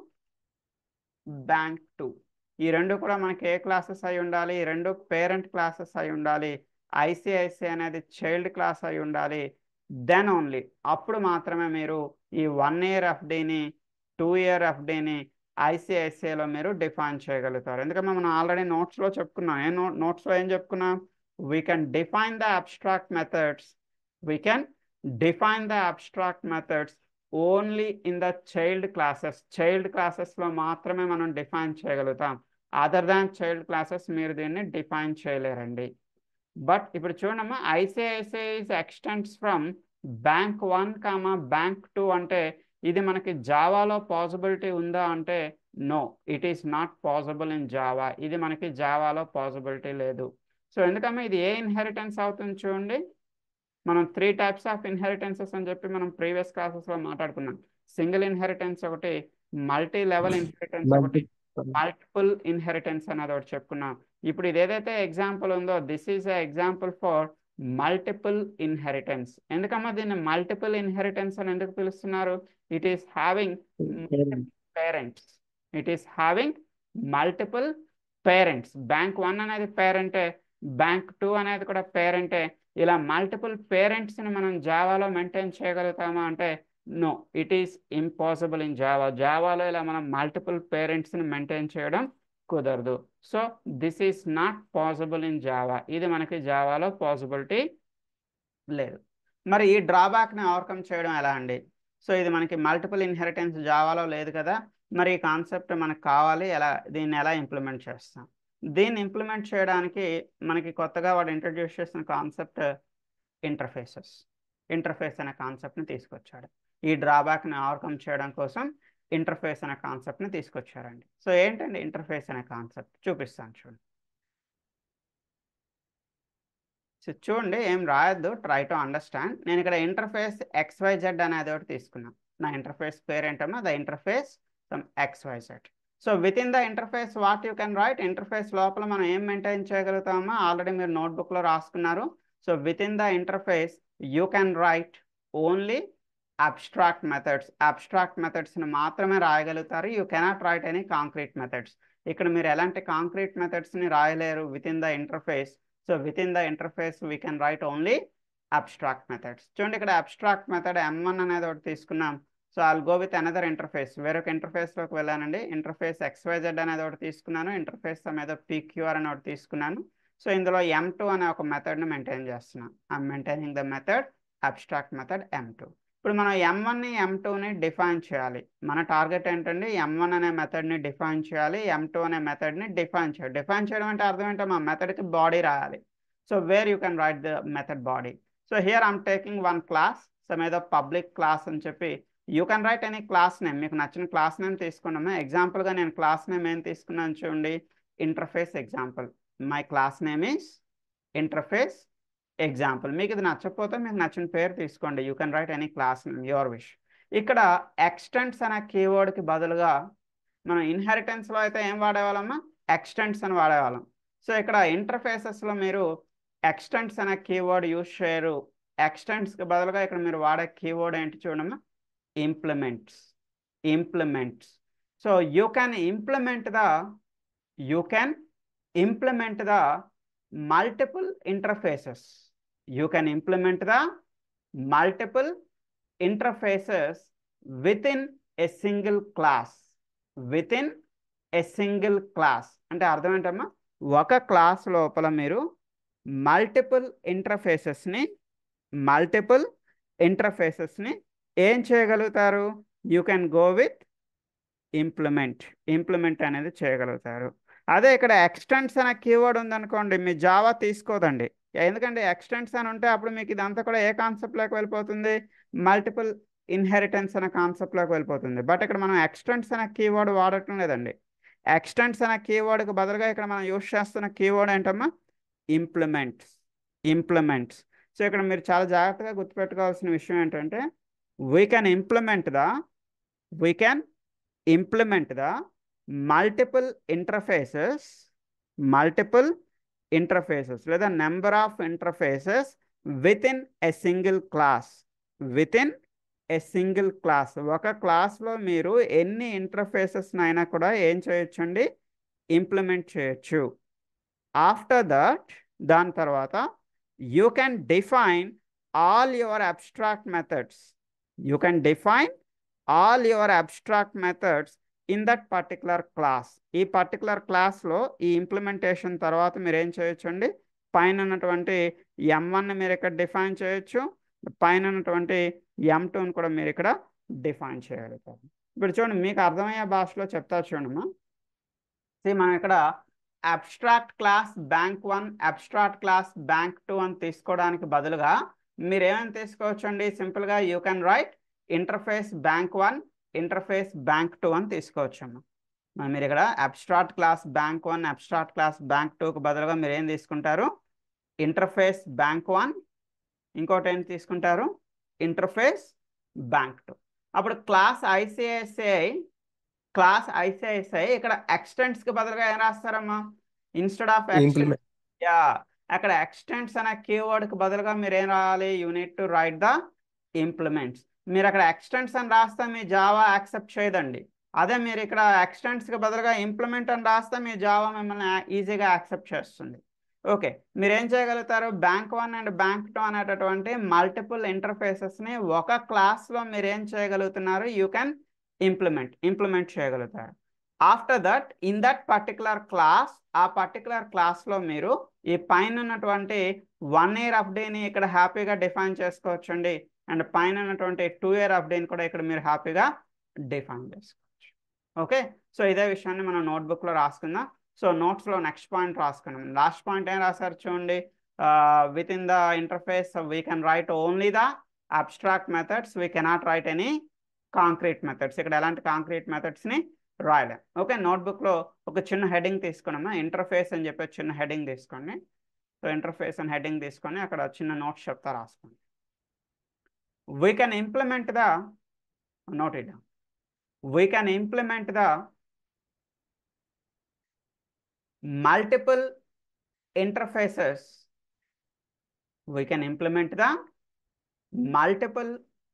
బ్యాంక్ 2 ఈ రెండు కూడా మనకి ఏ క్లాసెస్ అయి ఉండాలి? ఈ రెండు పేరెంట్ క్లాసెస్ అయి ఉండాలి. ఐసిఐసిఐ అనేది చైల్డ్ క్లాస్ అయి ఉండాలి. దెన్ ఓన్లీ అప్పుడు మాత్రమే మీరు ఈ 1 year FDని, 2 year FDని ఐసిఐసిఐలో మీరు డిఫైన్ చేయగలుగుతారు. ఎందుకంటే మనం ఆల్రెడీ నోట్స్లో చెప్పుకున్నాం. నోట్స్లో ఏం చెప్పుకున్నాం? we can define the abstract methods, we can define the abstract methods only in the child classes. Child క్లాసెస్లో మాత్రమే మనం డిఫైన్ చేయగలుగుతాం. అదర్ దాన్ చైల్డ్ క్లాసెస్ మీరు దీన్ని డిఫైన్ చేయలేరండి. బట్ ఇప్పుడు చూడమ్మా, ICICI extends from bank 1 comma bank 2 అంటే ఇది మనకి జావాలో పాసిబిలిటీ ఉందా అంటే no, it is not possible in Java. ఇది మనకి జావాలో పాసిబిలిటీ లేదు. సో ఎందుకమ్మా ఇది ఏ ఇన్హెరిటెన్స్ అవుతుంది చూడండి. మనం 3 types ఆఫ్ ఇన్హెరిటెన్సెస్ అని చెప్పి మనం ప్రీవియస్ క్లాసెస్లో మాట్లాడుకున్నాం. సింగిల్ ఇన్హెరిటెన్స్ ఒకటి, మల్టీ లెవెల్ ఇన్హెరిటెన్స్ ఒకటి, మల్టిపుల్ ఇన్హెరిటెన్స్ అనేది ఒకటి చెప్పుకున్నాం. ఇప్పుడు ఇది ఏదైతే ఎగ్జాంపుల్ ఉందో this is a example for multiple inheritance. ఎందుకమ్మా దీన్ని మల్టిపుల్ ఇన్హెరిటెన్స్ అని ఎందుకు పిలుస్తున్నారు? It is having parents. It is having multiple parents. Bank 1 అనేది పేరెంటే, బ్యాంక్ 2 అనేది కూడా పేరెంటే. ఇలా మల్టిపుల్ పేరెంట్స్ని మనం జావాలో మెయింటైన్ చేయగలుగుతామా అంటే no, it is impossible in Java. జావాలో ఇలా మనం మల్టిపుల్ పేరెంట్స్ని మెయింటైన్ చేయడం కుదరదు. So this is not possible in Java. ఇది మనకి జావాలో పాసిబిలిటీ లేదు. మరి ఈ డ్రాబ్యాక్ని ఓవర్కమ్ చేయడం ఎలా అండి? సో ఇది మనకి మల్టిపుల్ ఇన్హెరిటెన్స్ జావాలో లేదు కదా, మరి ఈ కాన్సెప్ట్ మనకు కావాలి. దీన్ని ఎలా ఇంప్లిమెంట్ చేస్తాం? దీన్ని ఇంప్లిమెంట్ చేయడానికి మనకి కొత్తగా వాడు ఇంట్రడ్యూస్ చేసిన కాన్సెప్ట్ ఇంటర్ఫేస్ అనే కాన్సెప్ట్ని తీసుకొచ్చాడు. ఈ డ్రాబ్యాక్ని ఓవర్కమ్ చేయడం కోసం ఇంటర్ఫేస్ అనే కాన్సెప్ట్ని తీసుకొచ్చారండి. సో ఏంటండి ఇంటర్ఫేస్ అనే కాన్సెప్ట్? చూపిస్తాను చూడండి. సో చూడండి, ఏం రాయొద్దు, ట్రై టు అండర్స్టాండ్. నేను ఇక్కడ ఇంటర్ఫేస్ XYZ అనేది ఒకటి తీసుకున్నాను. నా ఇంటర్ఫేస్ పేరు ఏంటమ్మా? The interface XYZ. So with in the interface what you can write, interface లోపల మనం ఏం మెయింటైన్ చేయగలుగుతామో ఆల్రెడీ మీరు నోట్బుక్లో రాసుకున్నారు. So with in the interface you can write only abstract methods. Abstract మెథడ్స్ని మాత్రమే రాయగలుగుతారు. You cannot write any concrete methods. ఇక్కడ మీరు ఎలాంటి కాంక్రీట్ మెథడ్స్ని రాయలేరు with in the interface. So with in the interface we can write only abstract methods. చూడండి ఇక్కడ అబ్స్ట్రాక్ట్ మెథడ్ M1 అనేది ఒకటి తీసుకున్నాం. So I'll go with another interface. వేరొక ఇంటర్ఫేస్లోకి వెళ్ళానండి. ఇంటర్ఫేస్ XYZ అనేది ఒకటి తీసుకున్నాను. ఇంటర్ఫేస్ మీద PQR అని ఒకటి తీసుకున్నాను. సో ఇందులో M2 అనే ఒక మెథడ్ని మెయింటైన్ చేస్తున్నాను. I'm maintaining the method abstract method M2. ఇప్పుడు మనం M1ని M2ని డిఫైన్ చేయాలి. మన టార్గెట్ ఏంటండి, M1 అనే మెథడ్ని డిఫైన్ చేయాలి, M2 అనే మెథడ్ని డిఫైన్ చేయాలి. డిఫైన్ చేయడం అంటే అర్థం ఏంటో మా మెథడ్కి బాడీ రాయాలి. So where you can write the method body. So here I'm taking one class. So మీద పబ్లిక్ క్లాస్ అని చెప్పి you can right any class name. మీకు నచ్చిన క్లాస్ నేమ్ తీసుకున్నాము. ఎగ్జాంపుల్గా నేను క్లాస్ నేమ్ ఏం తీసుకున్నాను చూడండి, interface example. My class name is interface example. మీకు ఇది నచ్చకపోతే మీకు నచ్చిన పేరు తీసుకోండి. You can right any class name, your wish. ఇక్కడ ఎక్స్టెంట్స్ అనే కీవర్డ్కి బదులుగా మనం ఇన్హెరిటెన్స్లో అయితే ఏం వాడేవాళ్ళమ్మా, ఎక్స్టెంట్స్ అని వాడేవాళ్ళం. సో ఇక్కడ ఇంటర్ఫేసెస్లో మీరు ఎక్స్టెంట్స్ అనే కీవర్డ్ యూజ్ చేయరు. ఎక్స్టెంట్స్కి బదులుగా ఇక్కడ మీరు వాడే కీవర్డ్ ఏంటి చూడమ్మా, implements. Implements. So you can implement the multiple interfaces. You can implement the multiple interfaces within a single class. Within a single class అంటే అర్థం ఏంటమ్మా, ఒక క్లాస్ లోపల మీరు మల్టిపుల్ ఇంటర్ఫేసెస్ని ఏం చేయగలుగుతారు, you can go with implement అనేది చేయగలుగుతారు. అదే ఇక్కడ ఎక్స్టెంట్స్ అనే కీవర్డ్ ఉందనుకోండి, మీ జావా తీసుకోదండి. ఎందుకంటే ఎక్స్టెంట్స్ అని ఉంటే అప్పుడు మీకు ఇదంతా కూడా ఏ కాన్సెప్ట్లోకి వెళ్ళిపోతుంది, మల్టిపుల్ ఇన్హెరిటెన్స్ అనే కాన్సెప్ట్లోకి వెళ్ళిపోతుంది. బట్ ఇక్కడ మనం ఎక్స్టెంట్స్ అనే కీవర్డ్ వాడటం లేదండి. ఎక్స్టెంట్స్ అనే కీవర్డ్కి బదులుగా ఇక్కడ మనం యూజ్ చేస్తున్న కీవర్డ్ ఏంటమ్మా, ఇంప్లిమెంట్స్. సో ఇక్కడ మీరు చాలా జాగ్రత్తగా గుర్తుపెట్టుకోవాల్సిన విషయం ఏంటంటే, we can implement the multiple interfaces లేదా number of interfaces with in a single class. ఒక క్లాస్లో మీరు ఎన్ని ఇంటర్ఫేసెస్ అయినా కూడా ఏం చేయొచ్చండి, ఇంప్లిమెంట్ చేయొచ్చు. ఆఫ్టర్ దట్, దాని తర్వాత you can define all your abstract methods in that particular class. ఈ పర్టికులర్ క్లాస్లో ఈ ఇంప్లిమెంటేషన్ తర్వాత మీరు ఏం చేయొచ్చండి, పైన ఉన్నటువంటి M1ని మీరు ఇక్కడ డిఫైన్ చేయొచ్చు, పైన ఉన్నటువంటి M2ని కూడా మీరు ఇక్కడ డిఫైన్ చేయగలుగుతారు. ఇప్పుడు చూడండి, మీకు అర్థమయ్యే భాషలో చెప్తా చూడమ్మా. మనం ఇక్కడ abstract class bank, abstract class bank అని తీసుకోవడానికి బదులుగా మీరు ఏమైనా తీసుకోవచ్చండి, సింపుల్గా you can write interface bank, interface bank అని తీసుకోవచ్చమ్మా. మీరు ఇక్కడ abstract class bank, abstract class బ్యాంక్2కు బదులుగా మీరు ఏం తీసుకుంటారు, ఇంటర్ఫేస్ బ్యాంక్1, ఇంకోటి ఏం తీసుకుంటారు, ఇంటర్ఫేస్ బ్యాంక్2. అప్పుడు క్లాస్ ఐసిఐసిఐ ఇక్కడ ఎక్స్టెంట్స్కి బదులుగా ఏం రాస్తారమ్మా, ఇన్స్టెడ్ ఆఫ్ ఎక్స్టెంట్స్, అక్కడ ఎక్స్టెంట్స్ అనే కీవర్డ్కి బదులుగా మీరు ఏం రాయాలి, you need to right the implements. మీరు అక్కడ ఎక్స్టెంట్స్ అని రాస్తే మీ జావా యాక్సెప్ట్ చేయదండి. అదే మీరు ఇక్కడ ఎక్స్టెంట్స్కి బదులుగా ఇంప్లిమెంట్ అని రాస్తే మీ జావా మిమ్మల్ని ఈజీగా యాక్సెప్ట్ చేస్తుంది. ఓకే, మీరు ఏం చేయగలుగుతారు, బ్యాంక్1 అండ్ బ్యాంక్2 అనేటటువంటి మల్టిపుల్ ఇంటర్ఫేసెస్ని ఒక క్లాస్లో మీరు ఏం చేయగలుగుతున్నారు, యూ కెన్ ఇంప్లిమెంట్ చేయగలుగుతారు. After that, in that particular class, ఆ పర్టికులర్ క్లాస్లో మీరు ఈ పైన ఉన్నటువంటి 1 year of dayని ఇక్కడ హ్యాపీగా డిఫైన్ చేసుకోవచ్చండి. అండ్ పైన ఉన్నటువంటి 2 year of dayని కూడా ఇక్కడ మీరు హ్యాపీగా డిఫైన్ చేసుకోవచ్చు. ఓకే, సో ఇదే విషయాన్ని మనం నోట్బుక్లో రాసుకుందాం. సో నోట్స్లో నెక్స్ట్ పాయింట్ రాసుకున్నాం. లాస్ట్ పాయింట్ ఏం రాశారు చూడండి, with in the interface we can write only the abstract methods, we cannot write any concrete methods. ఇక్కడ ఎలాంటి కాంక్రీట్ మెథడ్స్ని రాయలేం. ఓకే, నోట్బుక్లో ఒక చిన్న హెడింగ్ తీసుకున్నామా, ఇంటర్ఫేస్ అని చెప్పి చిన్న హెడింగ్ తీసుకోండి. సో ఇంటర్ఫేస్ అని హెడింగ్ తీసుకొని అక్కడ చిన్న నోట్స్ చెప్తా రాసుకోండి. We can implement the multiple interfaces. We can implement the multiple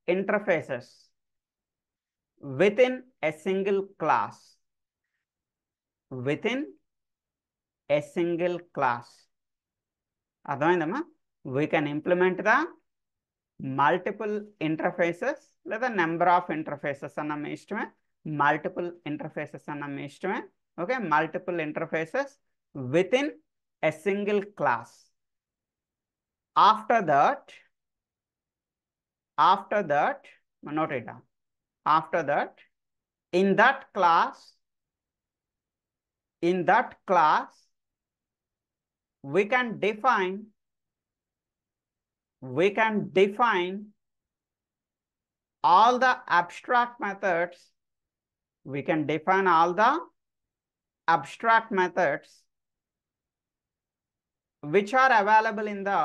interfaces within a single class. Within a single class. అర్థమైందమ్మా? We can implement the multiple interfaces లేదా number of interfaces అన్న మీ ఇష్టమే, multiple interfaces అన్న మీ ఇష్టమే. Okay, multiple interfaces with in a single class. After that note it down. After that, in that class we can define all the abstract methods. We can define all the abstract methods which are available in the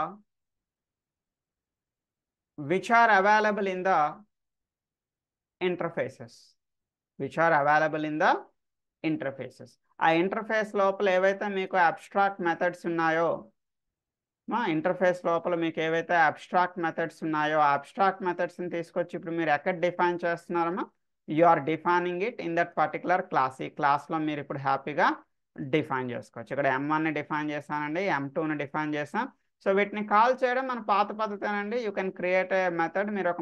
interfaces. ఆ interface లోపల ఏవైతే మీకు abstract methods ఉన్నాయో, మా interface లోపల మీకు ఏవైతే abstract methods ఉన్నాయో ఆ అబ్స్ట్రాక్ట్ మెథడ్స్ని తీసుకొచ్చి ఇప్పుడు మీరు ఎక్కడ డిఫైన్ చేస్తున్నారమ్మా? You are defining it in that particular class. ఈ క్లాస్లో మీరు ఇప్పుడు హ్యాపీగా డిఫైన్ చేసుకోవచ్చు. ఇక్కడ M1ని డిఫైన్ చేశానండి, M2ని డిఫైన్ చేశాం. సో వీటిని కాల్ చేయడం మన పాత పద్ధతేనండి. You can create a method. మీరు ఒక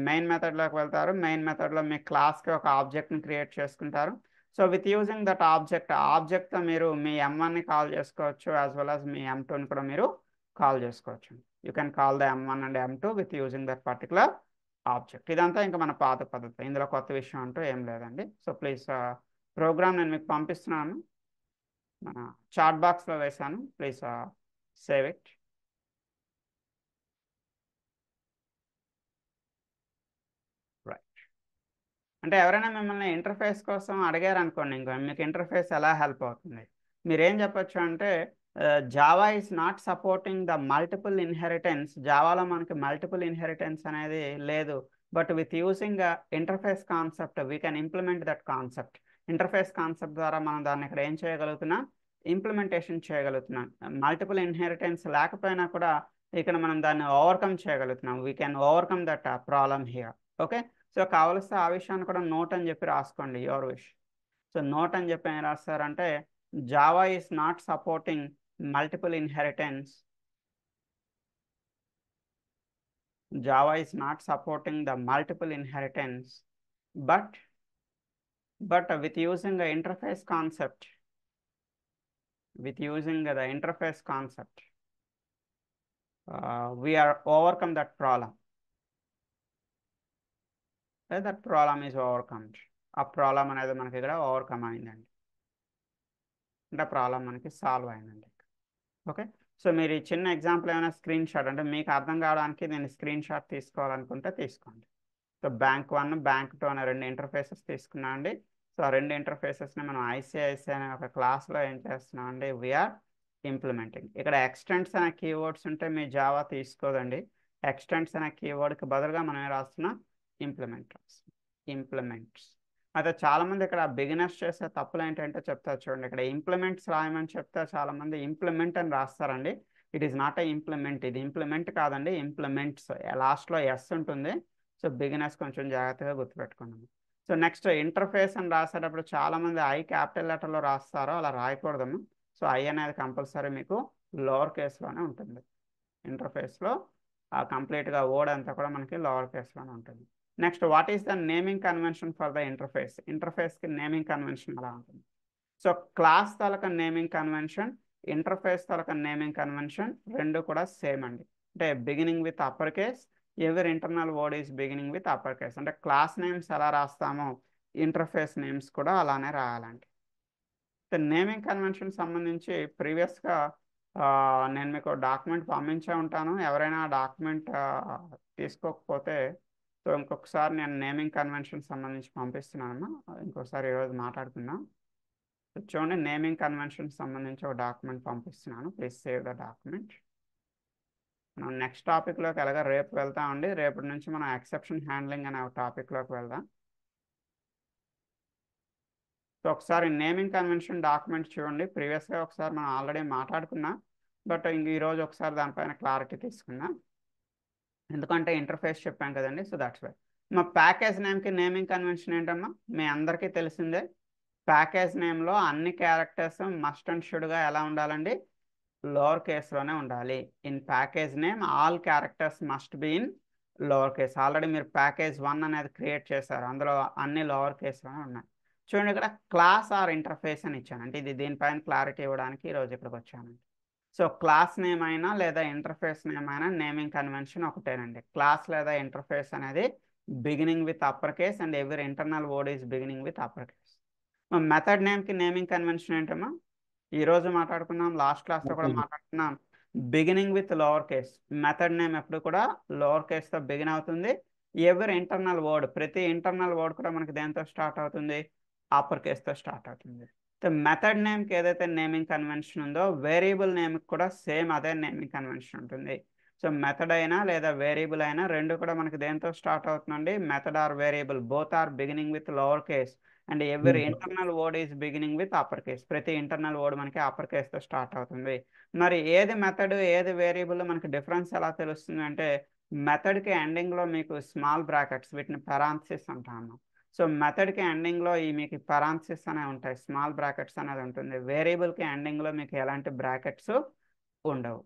మెయిన్ మెథడ్లోకి వెళ్తారు. మెయిన్ మెథడ్లో మీ క్లాస్కి ఒక ఆబ్జెక్ట్ని క్రియేట్ చేసుకుంటారు. సో విత్ యూజింగ్ దట్ ఆబ్జెక్ట్తో మీరు మీ M1ని కాల్ చేసుకోవచ్చు, యాజ్ వెల్ యాజ్ మీ M2ని కూడా మీరు కాల్ చేసుకోవచ్చు. You can call the M1 and M2 with using that particular object. ఇదంతా ఇంకా మన పాత పద్ధతి, ఇందులో కొత్త విషయం అంటూ ఏం లేదండి. సో ప్లీజ్ ప్రోగ్రామ్ నేను మీకు పంపిస్తున్నాను, మన చాట్ బాక్స్లో వేసాను. Please save it. అంటే ఎవరైనా మిమ్మల్ని ఇంటర్ఫేస్ కోసం అడిగారు అనుకోండి, ఇంకో మీకు ఇంటర్ఫేస్ ఎలా హెల్ప్ అవుతుంది, మీరేం చెప్పొచ్చు అంటే Java is not supporting the multiple inheritance. జావాలో మనకి మల్టిపుల్ ఇన్హెరిటెన్స్ అనేది లేదు, but with using interface concept we can implement that concept. Interface concept ద్వారా మనం దాన్ని ఇక్కడ ఏం చేయగలుగుతున్నాం? ఇంప్లిమెంటేషన్ చేయగలుగుతున్నాం. మల్టిపుల్ ఇన్హెరిటెన్స్ లేకపోయినా కూడా ఇక్కడ మనం దాన్ని ఓవర్కమ్ చేయగలుగుతున్నాం. We can overcome that problem here. Okay, so కావలిస్తే ఆ విషయాన్ని కూడా నోట్ అని చెప్పి రాసుకోండి, యువర్ విష్. సో నోట్ అని చెప్పి ఏం రాస్తారంటే Java is not supporting multiple inheritance. Java is not supporting the multiple inheritance, but with using the interface concept, we are overcome that problem. That problem is overcome. ఆ problem అనేది మనకి ఇక్కడ overcome అయిందండి, అంటే ప్రాబ్లం మనకి solve అయిందండి. Okay, so మీరు ఈ చిన్న ఎగ్జాంపుల్ ఏమైనా స్క్రీన్ షాట్, అంటే మీకు అర్థం కావడానికి నేను స్క్రీన్ షాట్ తీసుకోవాలనుకుంటే తీసుకోండి. సో బ్యాంక్ 1, బ్యాంక్ 2 అనే 2 ఇంటర్ఫేసెస్ తీసుకున్నాం అండి. సో ఆ 2 ఇంటర్ఫేసెస్ని మనం ఐసిఐసి అనే ఒక క్లాస్లో ఏం చేస్తున్నాం అండి? We are implementing. ఇక్కడ ఎక్స్టెంట్స్ అనే కీవర్డ్స్ ఉంటే మీ జావా తీసుకోదండి. ఎక్స్టెంట్స్ అనే కీవర్డ్కి బదులుగా మనం ఏం రాస్తున్నాం? ఇంప్లిమెంట్స్. అయితే చాలామంది ఇక్కడ బిగినర్స్ చేసే తప్పులు ఏంటంటే చెప్తారు చూడండి. ఇక్కడ ఇంప్లిమెంట్స్ రాయమని చెప్తే చాలామంది ఇంప్లిమెంట్ అని రాస్తారండి. It is not a implement. ఇది ఇంప్లిమెంట్ కాదండి, ఇంప్లిమెంట్స్. లాస్ట్లో ఎస్ ఉంటుంది. సో బిగినర్స్ కొంచెం జాగ్రత్తగా గుర్తుపెట్టుకున్నాము. సో నెక్స్ట్ ఇంటర్ఫేస్ అని రాసేటప్పుడు చాలామంది ఐ క్యాపిటల్ లెటర్లో రాస్తారో, అలా రాయకూడదము. సో ఐ అనేది కంపల్సరీ మీకు లోవర్ కేస్లోనే ఉంటుంది. ఇంటర్ఫేస్లో కంప్లీట్గా వర్డ్ అంతా కూడా మనకి లోవర్ కేస్లోనే ఉంటుంది. Next, what is the naming convention for the interface? ఇంటర్ఫేస్కి నేమింగ్ కన్వెన్షన్ ఎలా ఉంటుంది? సో క్లాస్ తాలూకా నేమింగ్ కన్వెన్షన్, ఇంటర్ఫేస్ తాలూకా నేమింగ్ కన్వెన్షన్ రెండు కూడా సేమ్ అండి. అంటే beginning with upper case, every internal word is beginning with upper case. అంటే క్లాస్ నేమ్స్ ఎలా రాస్తామో ఇంటర్ఫేస్ నేమ్స్ కూడా అలానే రాయాలండి. నేమింగ్ కన్వెన్షన్ సంబంధించి ప్రీవియస్గా నేను మీకు డాక్యుమెంట్ పంపించే ఉంటాను. ఎవరైనా డాక్యుమెంట్ తీసుకోకపోతే సో ఇంకొకసారి నేను నేమింగ్ కన్వెన్షన్ సంబంధించి పంపిస్తున్నాను. ఇంకోసారి ఈరోజు మాట్లాడుకుందాం. చూడండి, నేమింగ్ కన్వెన్షన్ సంబంధించి ఒక డాక్యుమెంట్ పంపిస్తున్నాను. Please save the document. మనం నెక్స్ట్ టాపిక్లోకి ఎలాగ రేపు వెళ్తామండి. రేపటి నుంచి మనం ఎక్సెప్షన్ హ్యాండ్లింగ్ అనే ఒక టాపిక్లోకి వెళ్దాం. సో ఒకసారి నేమింగ్ కన్వెన్షన్ డాక్యుమెంట్ చూడండి. ప్రీవియస్గా ఒకసారి మనం ఆల్రెడీ మాట్లాడుకున్నాం, బట్ ఇంక ఈరోజు ఒకసారి దానిపైన క్లారిటీ తీసుకుందాం. ఎందుకంటే ఇంటర్ఫేస్ చెప్పాం కదండి, సో దట్స్ వై. మా ప్యాకేజ్ నేమ్కి నేమింగ్ కన్వెన్షన్ ఏంటమ్మా, మీ అందరికీ తెలిసిందే. ప్యాకేజ్ నేమ్లో అన్ని క్యారెక్టర్స్ మస్ట్ అండ్ షుడ్గా ఎలా ఉండాలండి, లోవర్ కేస్లోనే ఉండాలి. In package name all characters must be in lower case. Already మీరు ప్యాకేజ్ 1 అనేది క్రియేట్ చేశారు, అందులో అన్ని లోవర్ కేస్లోనే ఉన్నాయి. చూడండి, ఇక్కడ క్లాస్ ఆర్ ఇంటర్ఫేస్ అని ఇచ్చాను, అంటే ఇది దీనిపైన క్లారిటీ ఇవ్వడానికి ఈరోజు ఇక్కడికి వచ్చాను. సో క్లాస్ నేమ్ అయినా లేదా ఇంటర్ఫేస్ నేమ్ అయినా నేమింగ్ కన్వెన్షన్ ఒకటేనండి. క్లాస్ లేదా ఇంటర్ఫేస్ అనేది beginning with upper case and every internal word is beginning with upper case. Method నేమ్కి నేమింగ్ కన్వెన్షన్ ఏంటమ్మా, ఈరోజు మాట్లాడుకున్నాం, లాస్ట్ క్లాస్లో కూడా మాట్లాడుకున్నాం. Beginning with lower case. Method name ఎప్పుడు కూడా లోవర్ కేస్తో బిగిన్ అవుతుంది. ఎవరి ఇంటర్నల్ వర్డ్, ప్రతి ఇంటర్నల్ వర్డ్ కూడా మనకి దేంతో స్టార్ట్ అవుతుంది, అప్పర్ కేస్తో స్టార్ట్ అవుతుంది. మెథడ్ నేమ్కి ఏదైతే నేమింగ్ కన్వెన్షన్ ఉందో వేరియబుల్ నేమ్కి కూడా సేమ్ అదే నేమింగ్ కన్వెన్షన్ ఉంటుంది. సో మెథడ్ అయినా లేదా వేరియబుల్ అయినా రెండు కూడా మనకి దేంతో స్టార్ట్ అవుతుందండి, method or variable both are beginning with lower case and every internal word is beginning with upper case. ప్రతి ఇంటర్నల్ వర్డ్ మనకి అప్పర్ కేస్తో స్టార్ట్ అవుతుంది. మరి ఏది మెథడ్ ఏది వేరియబుల్ మనకి డిఫరెన్స్ ఎలా తెలుస్తుంది అంటే, మెథడ్కి ఎండింగ్లో మీకు స్మాల్ బ్రాకెట్స్, వీటిని పెరాంథసిస్ అంటాము. సో మెథడ్కి ఎండింగ్లో ఈ మీకు పెరాంథసిస్ అనేవి ఉంటాయి, స్మాల్ బ్రాకెట్స్ అనేది ఉంటుంది. వేరియబుల్కి ఎండింగ్లో మీకు ఎలాంటి బ్రాకెట్స్ ఉండవు.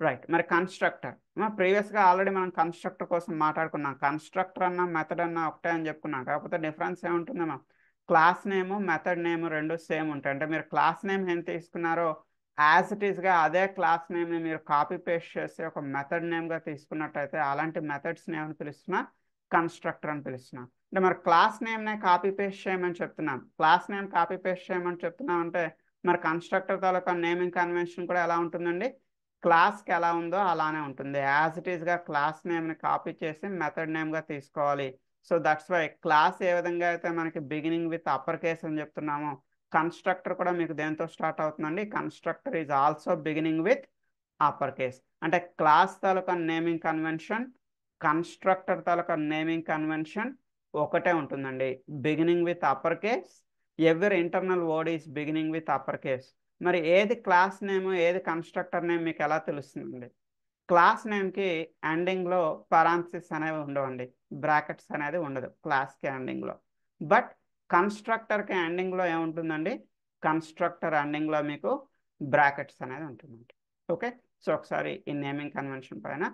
రైట్. మరి కన్స్ట్రక్టర్, ప్రీవియస్గా ఆల్రెడీ మనం కన్స్ట్రక్టర్ కోసం మాట్లాడుకున్నాం. కన్స్ట్రక్టర్ అన్న మెథడ్ అన్న ఒకటే అని చెప్పుకున్నాం, కాకపోతే డిఫరెన్స్ ఏముంటుందమ్మా, క్లాస్ నేము మెథడ్ నేమ్ రెండు సేమ్ ఉంటాయి. అంటే మీరు క్లాస్ నేమ్ ఏం తీసుకున్నారో యాజ్ ఇట్ ఈస్గా అదే క్లాస్ నేమ్ని మీరు కాపీ పేస్ట్ చేసి ఒక మెథడ్ నేమ్గా తీసుకున్నట్టయితే అలాంటి మెథడ్స్ని ఏమని పిలుస్తున్నా, కన్స్ట్రక్టర్ అని పిలుస్తున్నాం. అంటే మరి క్లాస్ నేమ్నే కాపీ పేస్ట్ చేయమని చెప్తున్నాం, క్లాస్ నేమ్ కాపీ పేస్ట్ చేయమని చెప్తున్నాం అంటే మరి కన్స్ట్రక్టర్ తాలూకా నేమింగ్ కన్వెన్షన్ కూడా ఎలా ఉంటుందండి, క్లాస్కి ఎలా ఉందో అలానే ఉంటుంది. యాజ్ ఇట్ ఈస్గా క్లాస్ నేమ్ని కాపీ చేసి మెథడ్ నేమ్గా తీసుకోవాలి. సో దట్స్ వై క్లాస్ ఏ విధంగా అయితే మనకి బిగినింగ్ విత్ అప్పర్ కేస్ అని చెప్తున్నామో, కన్స్ట్రక్టర్ కూడా మీకు దేంతో స్టార్ట్ అవుతుందండి, constructor is also beginning with upper case. అంటే క్లాస్ తాలూకా నేమింగ్ కన్వెన్షన్, కన్స్ట్రక్టర్ తాలూకా నేమింగ్ కన్వెన్షన్ ఒకటే ఉంటుందండి, beginning with upper case, every internal word is beginning with upper case. మరి ఏది క్లాస్ నేమ్ ఏది కన్స్ట్రక్టర్ నేమ్ మీకు ఎలా తెలుస్తుందండి, క్లాస్ నేమ్కి ఎండింగ్లో పరాంథసిస్ అనేవి ఉండవండి, బ్రాకెట్స్ అనేది ఉండదు క్లాస్కి ఎండింగ్లో. బట్ కన్స్ట్రక్టర్కి ఎండింగ్లో ఏముంటుందండి, కన్స్ట్రక్టర్ ఎండింగ్లో మీకు బ్రాకెట్స్ అనేది ఉంటుందండి. ఓకే. సో ఒకసారి ఈ నేమింగ్ కన్వెన్షన్ పైన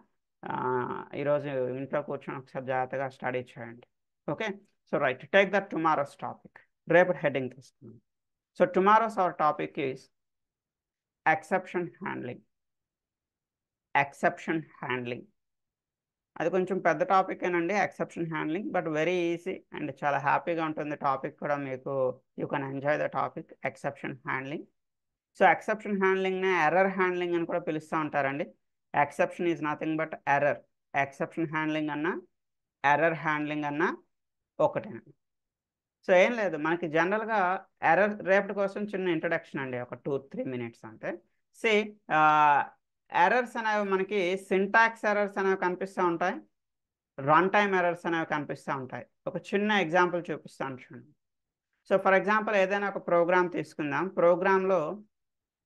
ఈరోజు ఇంట్లో కూర్చొని ఒకసారి జాగ్రత్తగా స్టడీ చేయండి. Okay. So right, take that tomorrow's topic. రేపటి హెడ్డింగ్ తీసుకున్నాం. So tomorrow's our topic is exception handling. Exception handling అది కొంచెం పెద్ద టాపిక్ ఏనండి, exception handling, but very easy and చాలా హ్యాపీగా ఉంటుంది టాపిక్ కూడా మీకు. You can enjoy the topic exception handling. So exception హ్యాండ్లింగ్నే ఎర్రర్ హ్యాండ్లింగ్ అని కూడా పిలుస్తూ ఉంటారండి. Exception is nothing but error. Exception handling అన్నా ఎర్రర్ హ్యాండ్లింగ్ అన్నా ఒకటేనండి. సో ఏం లేదు, మనకి జనరల్గా ఎర్రర్, రేపటి కోసం చిన్న ఇంట్రడక్షన్ అండి, ఒక 2-3 minutes అంతే. సి ఎర్రర్స్ అనేవి మనకి సింటాక్స్ ఎర్రర్స్ అనేవి కనిపిస్తూ ఉంటాయి, రన్ టైమ్ ఎర్రర్స్ అనేవి కనిపిస్తూ ఉంటాయి. ఒక చిన్న ఎగ్జాంపుల్ చూపిస్తాను చూడండి. సో ఫర్ ఎగ్జాంపుల్ ఏదైనా ఒక ప్రోగ్రామ్ తీసుకుందాం, ప్రోగ్రాంలో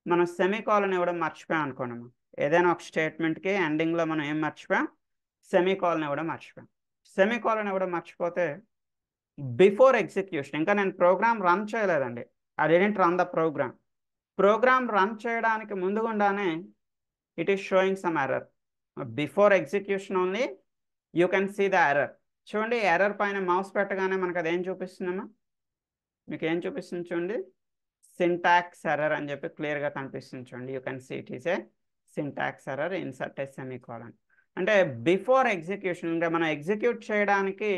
మనం సెమీకోలన్ ఇవ్వడం మర్చిపోయాం అనుకోండి. ఏదైనా ఒక స్టేట్మెంట్కి ఎండింగ్లో మనం ఏం మర్చిపోయాం, సెమీకోలన్ ఇవ్వడం మర్చిపోయాం. సెమీకోలన్ ఇవ్వడం మర్చిపోతే బిఫోర్ ఎగ్జిక్యూషన్, ఇంకా నేను ప్రోగ్రామ్ రన్ చేయలేదండి, I didn't run the program. Program run చేయడానికి ముందుగుండానే it is showing some error. Before execution only you can see the error. చూడండి, ఎర్రర్ పైన మౌస్ పెట్టగానే మనకు అదేం చూపిస్తుందమ్మా, మీకు ఏం చూపిస్తుంది చూడండి, సింటాక్స్ ఎర్రర్ అని చెప్పి క్లియర్గా కనిపిస్తుంది చూడండి. You can see it is a syntax error insert a semicolon. అంటే బిఫోర్ ఎగ్జిక్యూషన్, ఇంకా మనం ఎగ్జిక్యూట్ చేయడానికి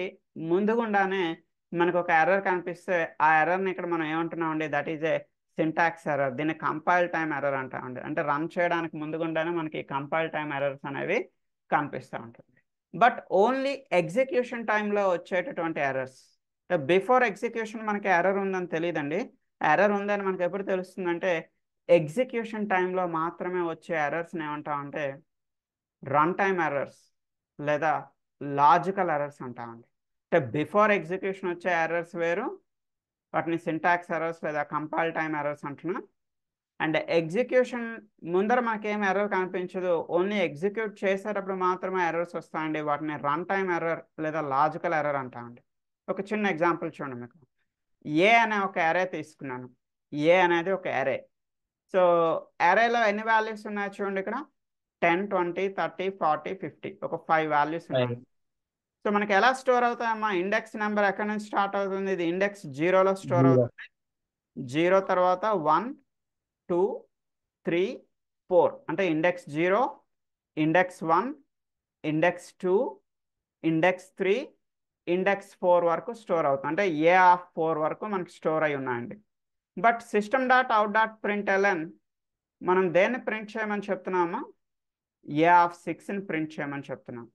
ముందుగుండానే మనకు ఒక ఎర్రర్ కనిపిస్తే ఆ ఎర్రర్ని ఇక్కడ మనం ఏమంటున్నామండి, that is a syntax error. దీన్ని కంపైల్ టైమ్ ఎర్రర్ అంటామండి. అంటే రన్ చేయడానికి ముందుగుండానే మనకి కంపైల్ టైమ్ ఎర్రర్స్ అనేవి కనిపిస్తూ ఉంటుంది. బట్ ఓన్లీ ఎగ్జిక్యూషన్ టైంలో వచ్చేటటువంటి ఎర్రర్స్, బిఫోర్ ఎగ్జిక్యూషన్ మనకి ఎర్రర్ ఉందని తెలియదండి. ఎర్రర్ ఉందని మనకి ఎప్పుడు తెలుస్తుందంటే ఎగ్జిక్యూషన్ టైంలో మాత్రమే వచ్చే ఎర్రర్స్ని ఏమంటామంటే రన్ టైమ్ ఎర్రర్స్ లేదా లాజికల్ ఎర్రర్స్ అంటామండి. అంటే బిఫోర్ ఎగ్జిక్యూషన్ వచ్చే ఎర్రర్స్ వేరు, వాటిని సింటాక్స్ ఎర్రర్స్ లేదా కంపైల్ టైమ్ ఎర్రర్స్ అంటున్నాం. అండ్ ఎగ్జిక్యూషన్ ముందర మనకేం ఎర్రర్ కనిపించదు, ఓన్లీ ఎగ్జిక్యూట్ చేసేటప్పుడు మాత్రమే ఎర్రర్స్ వస్తాయండి. వాటిని రన్ టైమ్ ఎర్రర్ లేదా లాజికల్ ఎర్రర్ అంటామండి. ఒక చిన్న ఎగ్జాంపుల్ చూడండి, మీకు ఏ అనే ఒక అరే తీసుకున్నాను. ఏ అనేది ఒక అరే. సో అరేలో ఎన్ని వాల్యూస్ ఉన్నాయి చూడండి, ఇక్కడ 10, 20, 30, 40, 50, ఒక 5 వాల్యూస్ ఉన్నాయి. సో మనకి ఎలా స్టోర్ అవుతాయమ్మా, ఇండెక్స్ నెంబర్ ఎక్కడి నుంచి స్టార్ట్ అవుతుంది, ఇది ఇండెక్స్ 0లో స్టోర్ అవుతుంది. 0 తర్వాత 1, 2, 3, 4 అంటే index 0, index 1, index 2, index 3, index 4 వరకు స్టోర్ అవుతుంది. అంటే ఏ ఆఫ్ 4 వరకు మనకి స్టోర్ అయి ఉన్నాయండి. But system dot out dot println మనం దేన్ని ప్రింట్ చేయమని చెప్తున్నామా, ఏ ఆఫ్ 6ని ప్రింట్ చేయమని చెప్తున్నాం.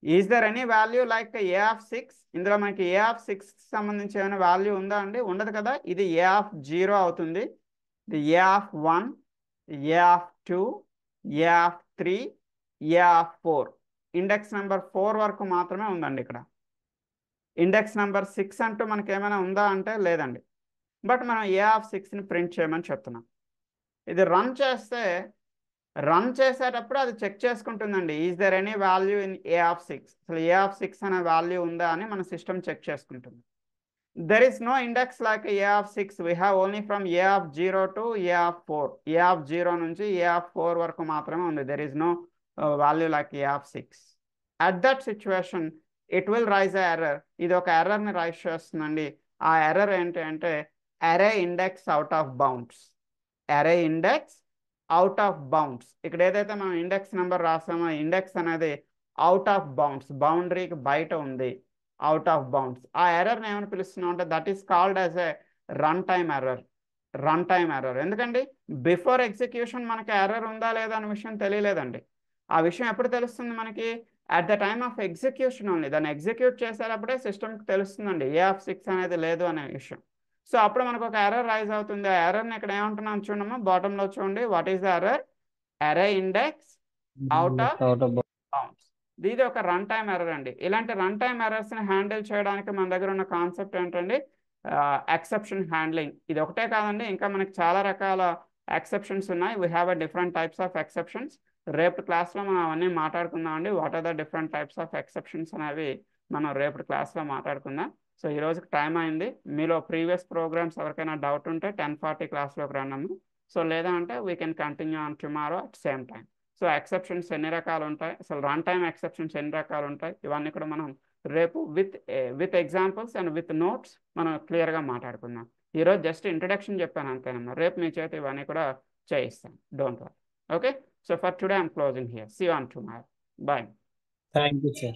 Is there any value like a of 6? ఇందులో మనకి ఏ ఆఫ్ 6 సంబంధించి ఏమైనా వాల్యూ ఉందా అండి? ఉండదు కదా. ఇది ఏ ఆఫ్ 0 అవుతుంది, ఇది a of 1, a of 2, a of 3, a of 4. Index number 4 వరకు మాత్రమే ఉందండి ఇక్కడ. ఇండెక్స్ నెంబర్ 6 అంటూ మనకి ఏమైనా ఉందా అంటే లేదండి. బట్ మనం ఏ ఆఫ్ 6ని ప్రింట్ చేయమని చెప్తున్నాం. ఇది రన్ చేసేటప్పుడు అది చెక్ చేసుకుంటుందండి, is there any value in a of 6. అసలు ఏ ఆఫ్ 6 అనే వాల్యూ ఉందా అని మన సిస్టమ్ చెక్ చేసుకుంటుంది. There is no index like a of 6. We have only from a of 0 to a of 4. A of 0 నుంచి ఏ ఆఫ్ 4 వరకు మాత్రమే ఉంది. There is no value like a of 6. At that situation it will raise a error. ఇది ఒక ఎర్రర్ని rise చేస్తుందండి. ఆ error ఏంటి అంటే అరే ఇండెక్స్ అవుట్ ఆఫ్ బౌండ్స్. అరే ఇండెక్స్ అవుట్ ఆఫ్ బౌండ్స్. ఇక్కడ ఏదైతే మనం ఇండెక్స్ నెంబర్ రాసామో ఇండెక్స్ అనేది అవుట్ ఆఫ్ బౌండ్స్, బౌండరీకి బయట ఉంది, అవుట్ ఆఫ్ బౌండ్స్. ఆ ఎర్రర్ని ఏమని పిలుస్తున్నాం అంటే that is called as A run time error. Run time error. ఎందుకండి, బిఫోర్ ఎగ్జిక్యూషన్ మనకి ఎర్రర్ ఉందా లేదా అనే విషయం తెలియలేదండి. ఆ విషయం ఎప్పుడు తెలుస్తుంది మనకి, at the time of execution only. దాన్ని ఎగ్జిక్యూట్ చేసేటప్పుడే సిస్టమ్కి తెలుస్తుందండి ఏ ఆఫ్ 6 అనేది లేదు అనే విషయం. సో అప్పుడు మనకు ఒక ఎర్రర్ రైజ్ అవుతుంది. ఆ ఎర్రర్ని ఇక్కడ ఏమంటున్నాం చూడమ్మా, బాటంలో చూడండి. What is the error? అరే ఇండెక్స్ అవుట్ ఆఫ్ బౌండ్స్. ఇది ఒక రన్ టైమ్ ఎర్రర్ అండి. ఇలాంటి రన్ టైమ్ ఎర్రర్స్ని హ్యాండిల్ చేయడానికి మన దగ్గర ఉన్న కాన్సెప్ట్ ఏంటండి, ఎక్సెప్షన్ హ్యాండ్లింగ్. ఇది ఒకటే కాదండి, ఇంకా మనకి చాలా రకాల ఎక్సెప్షన్స్ ఉన్నాయి. We have a different types of exceptions. రేపు క్లాస్లో మనం అవన్నీ మాట్లాడుకుందాం అండి. What are the different types of exceptions అనేవి మనం రేపటి క్లాస్లో మాట్లాడుకుందాం. సో ఈ రోజుకి టైం అయింది. మీలో ప్రీవియస్ ప్రోగ్రామ్స్ ఎవరికైనా డౌట్ ఉంటే 10:40 క్లాస్లోకి రండి. సో లేదా అంటే we can continue on tomorrow at same time. So exceptions ఎన్ని రకాలు ఉంటాయి, అసలు రన్ టైమ్ ఎక్సెప్షన్స్ ఎన్ని రకాలు ఉంటాయి, ఇవన్నీ కూడా మనం రేపు with examples and with notes మనం క్లియర్గా మాట్లాడుకుందాం. ఈరోజు జస్ట్ ఇంట్రడక్షన్ చెప్పాను అంతేనమ్మా. రేపు మీ చేతి ఇవన్నీ కూడా చేయిస్తాను. Don't worry. Okay. So for today I'm closing here. See you on tomorrow. Bye. Thank you, sir.